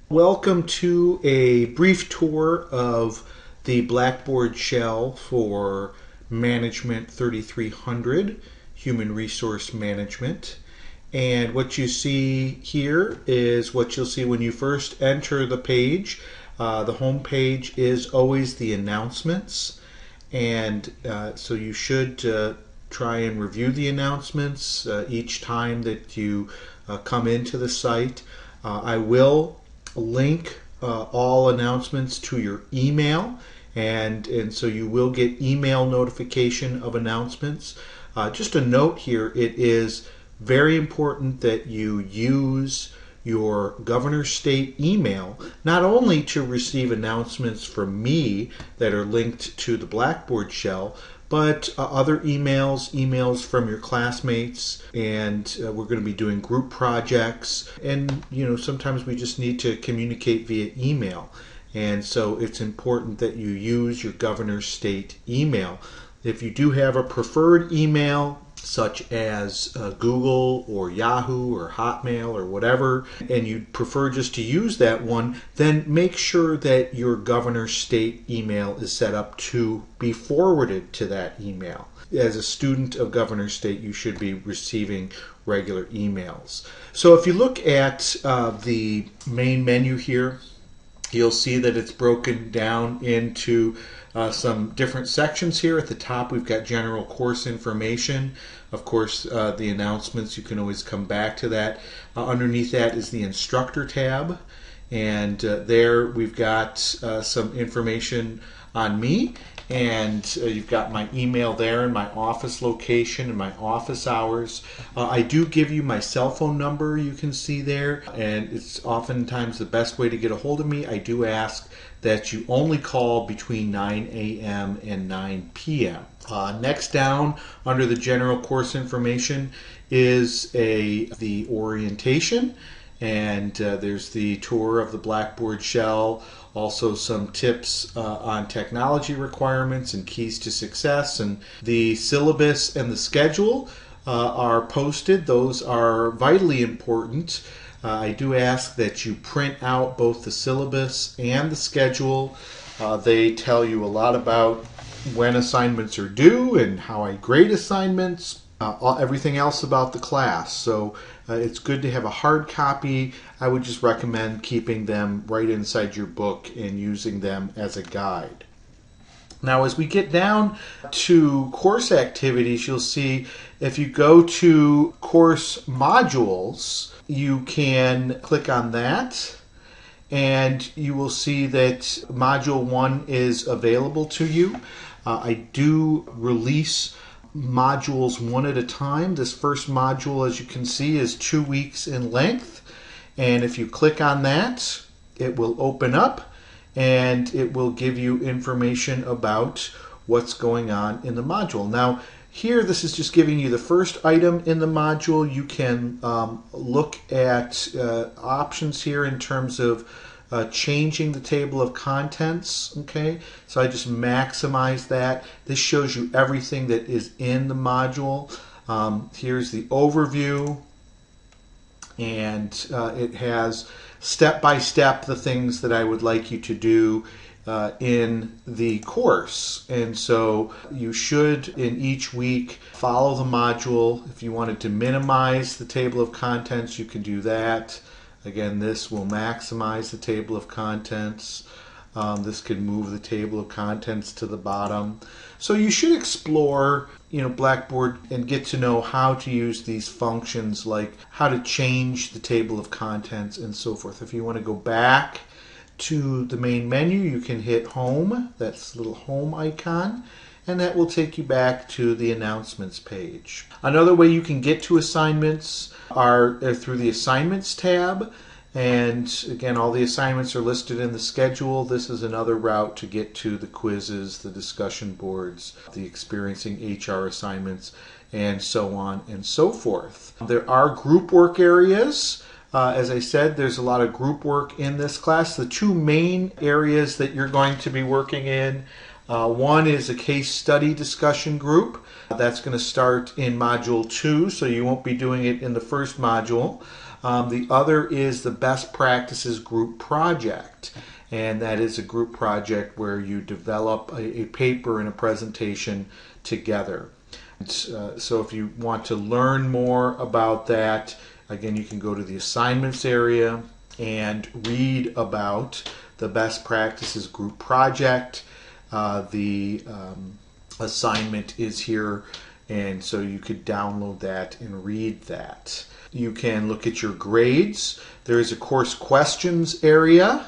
Welcome to a brief tour of the Blackboard shell for Management 3300, Human Resource Management. And what you see here is what you'll see when you first enter the page. The home page is always the announcements, and so you should try and review the announcements each time that you come into the site. I will link all announcements to your email, and so you will get email notification of announcements. Just a note here, it is very important that you use your governor state email not only to receive announcements from me that are linked to the Blackboard shell, but other emails from your classmates, and we're going to be doing group projects, and sometimes we just need to communicate via email, and so it's important that you use your governor state email. If you do have a preferred email such as Google or Yahoo or Hotmail or whatever, and you prefer just to use that one, then make sure that your governor state email is set up to be forwarded to that email. As a student of governor state, you should be receiving regular emails. So if you look at the main menu here, you'll see that it's broken down into some different sections here. At the top, we've got general course information. Of course, the announcements, you can always come back to that. Underneath that is the instructor tab, and there we've got some information on me, and you've got my email there and my office location and my office hours. I do give you my cell phone number, you can see there, and it's oftentimes the best way to get a hold of me. I do ask that you only call between 9 a.m. and 9 p.m. Next down under the general course information is the orientation, and there's the tour of the Blackboard shell, also some tips on technology requirements and keys to success, and the syllabus and the schedule are posted. Those are vitally important. I do ask that you print out both the syllabus and the schedule. They tell you a lot about when assignments are due and how I grade assignments, everything else about the class. So it's good to have a hard copy. I would just recommend keeping them right inside your book and using them as a guide. Now, as we get down to course activities, you'll see if you go to course modules, you can click on that, and you will see that Module 1 is available to you. I do release modules one at a time. This first module, as you can see, is 2 weeks in length, and if you click on that, it will open up and it will give you information about what's going on in the module. Now, here, this is just giving you the first item in the module. You can look at options here in terms of changing the table of contents. Okay, so I just maximize that. This shows you everything that is in the module. Here's the overview, and it has step by step the things that I would like you to do in the course, and so you should in each week follow the module. If you wanted to minimize the table of contents, you can do that. Again, this will maximize the table of contents. This can move the table of contents to the bottom. So you should explore Blackboard and get to know how to use these functions, like how to change the table of contents and so forth. If you want to go back to the main menu, you can hit home, that's the little home icon, and that will take you back to the announcements page. Another way you can get to assignments are through the assignments tab, and again, all the assignments are listed in the schedule. This is another route to get to the quizzes, the discussion boards, the experiencing HR assignments, and so on and so forth. There are group work areas. As I said, there's a lot of group work in this class. The two main areas that you're going to be working in, one is a case study discussion group. That's going to start in Module 2, so you won't be doing it in the first module. The other is the Best Practices Group Project. And that is a group project where you develop a paper and a presentation together. So if you want to learn more about that, again, you can go to the assignments area and read about the Best Practices Group Project. The assignment is here, and so you could download that and read that. You can look at your grades. There is a course questions area.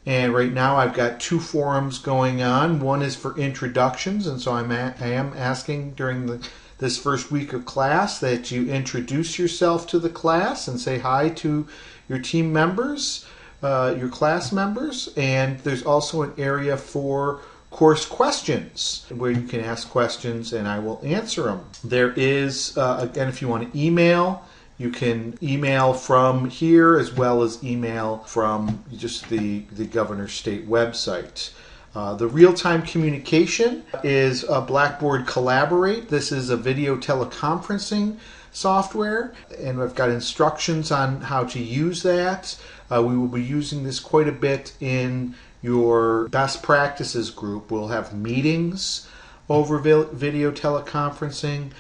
And right now I've got 2 forums going on. One is for introductions, and so I am asking during this first week of class that you introduce yourself to the class and say hi to your team members, your class members. And there's also an area for course questions where you can ask questions and I will answer them. There is, again, if you want to email, you can email from here as well as email from just the Governor's State website. The real-time communication is Blackboard Collaborate. This is a video teleconferencing software, and I've got instructions on how to use that. We will be using this quite a bit in your best practices group. We'll have meetings over video teleconferencing.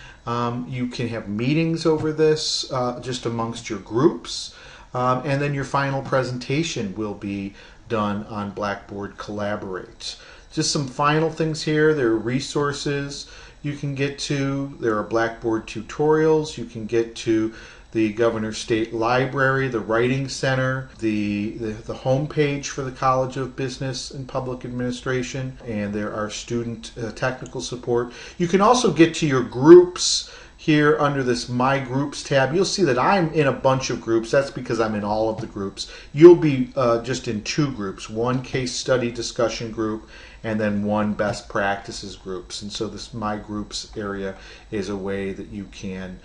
You can have meetings over this just amongst your groups. And then your final presentation will be done on Blackboard Collaborate. Just some final things here. There are resources you can get to. There are Blackboard tutorials. You can get to the Governor's State Library, the Writing Center, the homepage for the College of Business and Public Administration, and there are student technical support. You can also get to your groups here under this My Groups tab. You'll see that I'm in a bunch of groups. That's because I'm in all of the groups. You'll be just in 2 groups, one case study discussion group and then one best practices groups. And so this My Groups area is a way that you can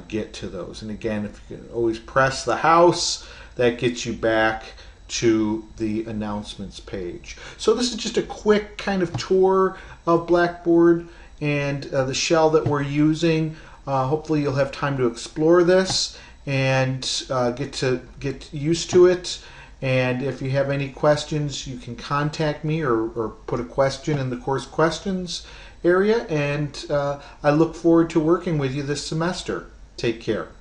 get to those. And again, if you can always press the house, that gets you back to the announcements page. So this is just a quick kind of tour of Blackboard and the shell that we're using. Hopefully you'll have time to explore this and get used to it. And if you have any questions, you can contact me or put a question in the course questions area. And I look forward to working with you this semester. Take care.